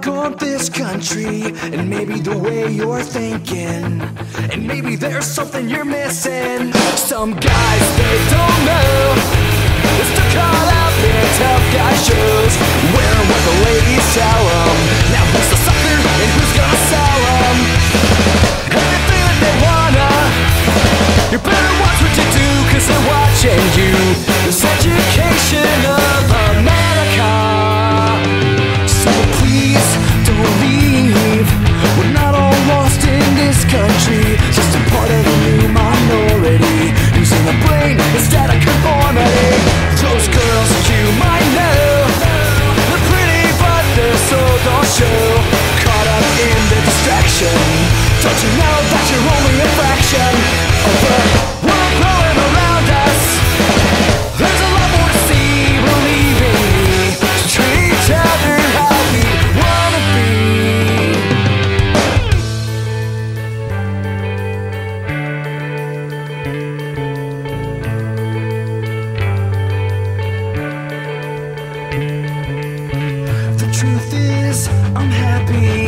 luck on this country, and maybe the way you're thinking, and maybe there's something you're missing. Some guys, they don't know, they're stuck all up in tough guy shows, wearing what the ladies tell them. Now who's the sucker and who's gonna sell them everything that they wanna? You better watch what you do, cause they're watching you. This education of America. So please don't leave. We're not all lost in this country, just a part of a new minority, using the brain instead of conformity. Those girls you might know, they're pretty but they're so don't show. Caught up in the distraction, don't you know that you're only a fraction of the world growing around us? There's a lot more to see, believe in me, to treat each other how we wanna be. The truth is, I'm happy